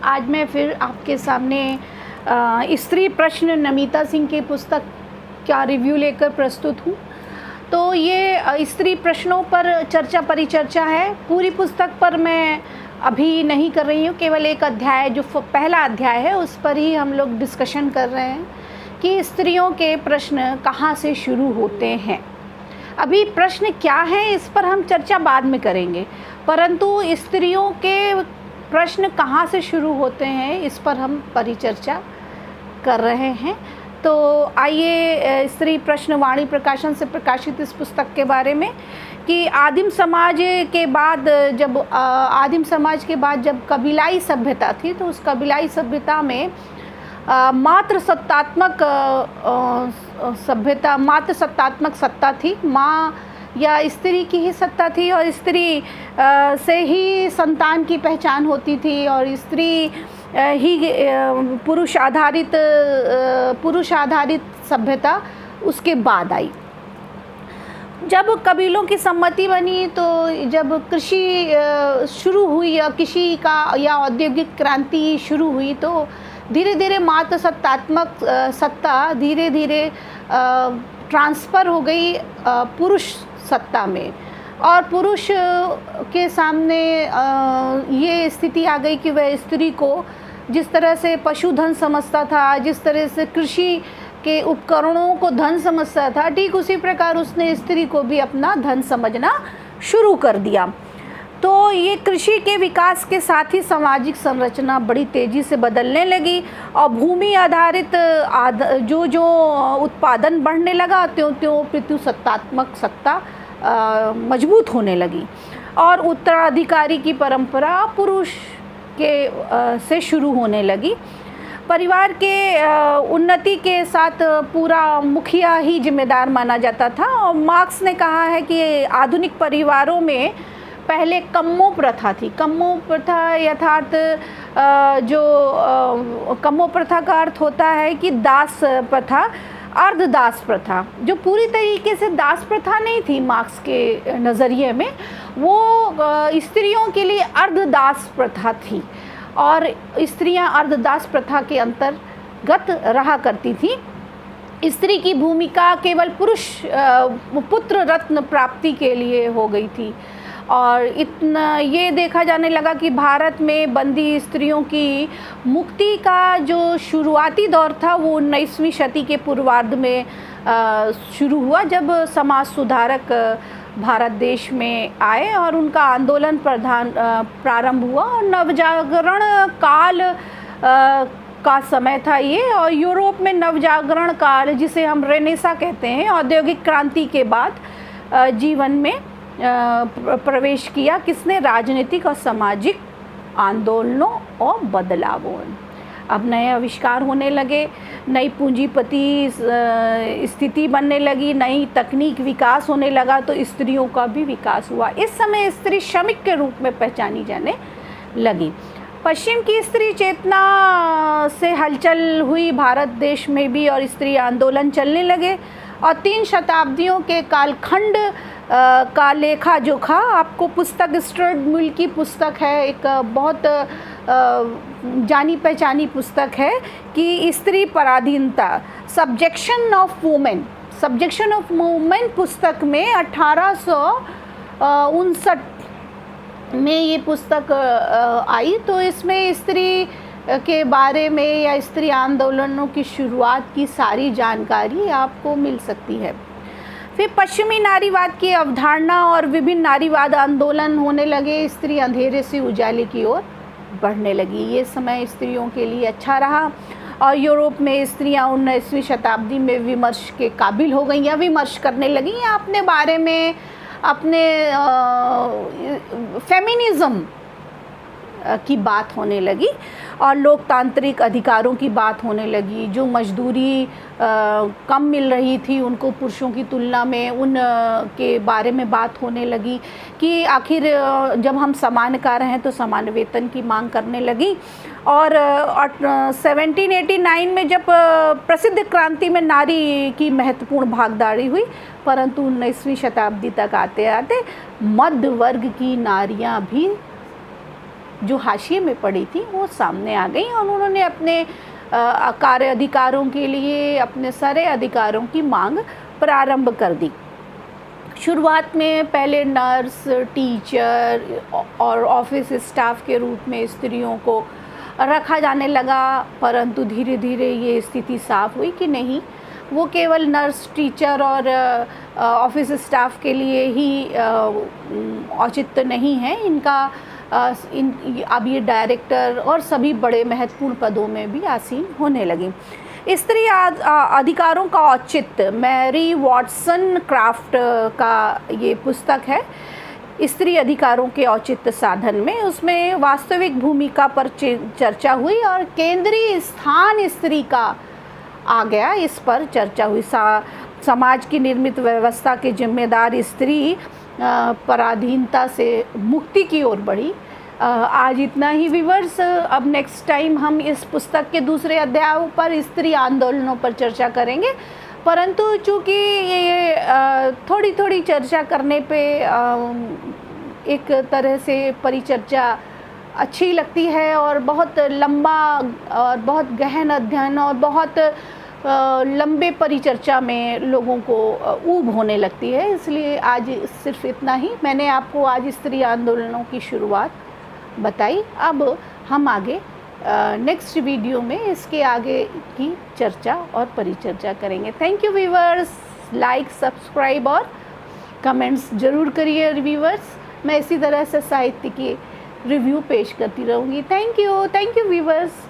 आज मैं फिर आपके सामने स्त्री प्रश्न नमिता सिंह की पुस्तक का रिव्यू लेकर प्रस्तुत हूँ। तो ये स्त्री प्रश्नों पर चर्चा परिचर्चा है। पूरी पुस्तक पर मैं अभी नहीं कर रही हूँ, केवल एक अध्याय जो पहला अध्याय है उस पर ही हम लोग डिस्कशन कर रहे हैं कि स्त्रियों के प्रश्न कहाँ से शुरू होते हैं। अभी प्रश्न क्या है इस पर हम चर्चा बाद में करेंगे, परंतु स्त्रियों के प्रश्न कहाँ से शुरू होते हैं इस पर हम परिचर्चा कर रहे हैं। तो आइए स्त्री प्रश्न वाणी प्रकाशन से प्रकाशित इस पुस्तक के बारे में कि आदिम समाज के बाद जब कबीलाई सभ्यता थी तो उस कबीलाई सभ्यता में मात्र सत्तात्मक सत्ता थी। माँ या स्त्री की ही सत्ता थी और स्त्री से ही संतान की पहचान होती थी और स्त्री ही पुरुष आधारित सभ्यता उसके बाद आई। जब कबीलों की सम्मति बनी तो जब कृषि शुरू हुई या कृषि का या औद्योगिक क्रांति शुरू हुई तो धीरे धीरे मात्र सत्तात्मक सत्ता धीरे धीरे ट्रांसफ़र हो गई पुरुष सत्ता में। और पुरुष के सामने ये स्थिति आ गई कि वह स्त्री को जिस तरह से पशुधन समझता था, जिस तरह से कृषि के उपकरणों को धन समझता था, ठीक उसी प्रकार उसने स्त्री को भी अपना धन समझना शुरू कर दिया। तो ये कृषि के विकास के साथ ही सामाजिक संरचना बड़ी तेज़ी से बदलने लगी और भूमि आधारित जो उत्पादन बढ़ने लगा त्यों पितृसत्तात्मक सत्ता मजबूत होने लगी और उत्तराधिकारी की परंपरा पुरुष के से शुरू होने लगी। परिवार के उन्नति के साथ पूरा मुखिया ही जिम्मेदार माना जाता था और मार्क्स ने कहा है कि आधुनिक परिवारों में पहले कम्मो प्रथा थी। कम्मो प्रथा यथार्थ कम्मो प्रथा का अर्थ होता है कि दास प्रथा, अर्धदास प्रथा, जो पूरी तरीके से दास प्रथा नहीं थी मार्क्स के नज़रिए में, वो स्त्रियों के लिए अर्धदास प्रथा थी और स्त्रियां अर्धदास प्रथा के अंतर्गत रहा करती थी। स्त्री की भूमिका केवल पुत्र रत्न प्राप्ति के लिए हो गई थी और इतना ये देखा जाने लगा कि भारत में बंदी स्त्रियों की मुक्ति का जो शुरुआती दौर था वो 19वीं शती के पूर्वार्ध में शुरू हुआ, जब समाज सुधारक भारत देश में आए और उनका आंदोलन प्रारंभ हुआ और नवजागरण काल का समय था ये। और यूरोप में नवजागरण काल, जिसे हम रेनेसा कहते हैं, औद्योगिक क्रांति के बाद जीवन में प्रवेश किया किसने? राजनीतिक और सामाजिक आंदोलनों और बदलावों। अब नए आविष्कार होने लगे, नई पूंजीपति स्थिति बनने लगी, नई तकनीक विकास होने लगा तो स्त्रियों का भी विकास हुआ। इस समय स्त्री श्रमिक के रूप में पहचानी जाने लगी। पश्चिम की स्त्री चेतना से हलचल हुई भारत देश में भी और स्त्री आंदोलन चलने लगे और 3 शताब्दियों के कालखंड का लेखा जोखा आपको पुस्तक स्टुअर्ट मिल की पुस्तक है, एक बहुत जानी पहचानी पुस्तक है कि स्त्री पराधीनता, सब्जेक्शन ऑफ वुमेन पुस्तक में 1859 में ये पुस्तक आई। तो इसमें स्त्री के बारे में या स्त्री आंदोलनों की शुरुआत की सारी जानकारी आपको मिल सकती है। फिर पश्चिमी नारीवाद की अवधारणा और विभिन्न नारीवाद आंदोलन होने लगे, स्त्री अंधेरे से उजाले की ओर बढ़ने लगी। ये समय स्त्रियों के लिए अच्छा रहा और यूरोप में स्त्रियां 19वीं शताब्दी में विमर्श के काबिल हो गई या विमर्श करने लगी या अपने बारे में, अपने फेमिनिज्म की बात होने लगी और लोकतांत्रिक अधिकारों की बात होने लगी। जो मजदूरी कम मिल रही थी उनको पुरुषों की तुलना में उन के बारे में बात होने लगी कि आखिर जब हम समान कार्य हैं तो समान वेतन की मांग करने लगी। और 1789 में जब प्रसिद्ध क्रांति में नारी की महत्वपूर्ण भागीदारी हुई, परंतु 19वीं शताब्दी तक आते आते मध्य वर्ग की नारियां भी जो हाशिए में पड़ी थी वो सामने आ गई और उन्होंने अपने कार्य अधिकारों के लिए अपने सारे अधिकारों की मांग प्रारंभ कर दी। शुरुआत में पहले नर्स, टीचर और ऑफिस स्टाफ के रूप में स्त्रियों को रखा जाने लगा, परंतु धीरे धीरे ये स्थिति साफ हुई कि नहीं, वो केवल नर्स, टीचर और ऑफिस स्टाफ के लिए ही औचित्य नहीं है, इनका अब ये डायरेक्टर और सभी बड़े महत्वपूर्ण पदों में भी आसीन होने लगी। स्त्री अधिकारों का औचित्य मैरी वॉटसन क्राफ्ट का ये पुस्तक है, स्त्री अधिकारों के औचित्य साधन में। उसमें वास्तविक भूमिका पर चर्चा हुई और केंद्रीय स्थान स्त्री का आ गया, इस पर चर्चा हुई। समाज की निर्मित व्यवस्था के जिम्मेदार स्त्री पराधीनता से मुक्ति की ओर बढ़ी। आज इतना ही व्यूअर्स। अब नेक्स्ट टाइम हम इस पुस्तक के दूसरे अध्यायों पर स्त्री आंदोलनों पर चर्चा करेंगे, परंतु चूँकि ये थोड़ी थोड़ी चर्चा करने पे एक तरह से परिचर्चा अच्छी लगती है और बहुत लंबा और बहुत गहन अध्ययन और बहुत लंबे परिचर्चा में लोगों को ऊब होने लगती है, इसलिए आज सिर्फ इतना ही। मैंने आपको आज स्त्री आंदोलनों की शुरुआत बताई। अब हम आगे नेक्स्ट वीडियो में इसके आगे की चर्चा और परिचर्चा करेंगे। Thank you viewers. Like, subscribe और कमेंट्स ज़रूर करिए व्यूअर्स। मैं इसी तरह से साहित्य की रिव्यू पेश करती रहूँगी। Thank you viewers.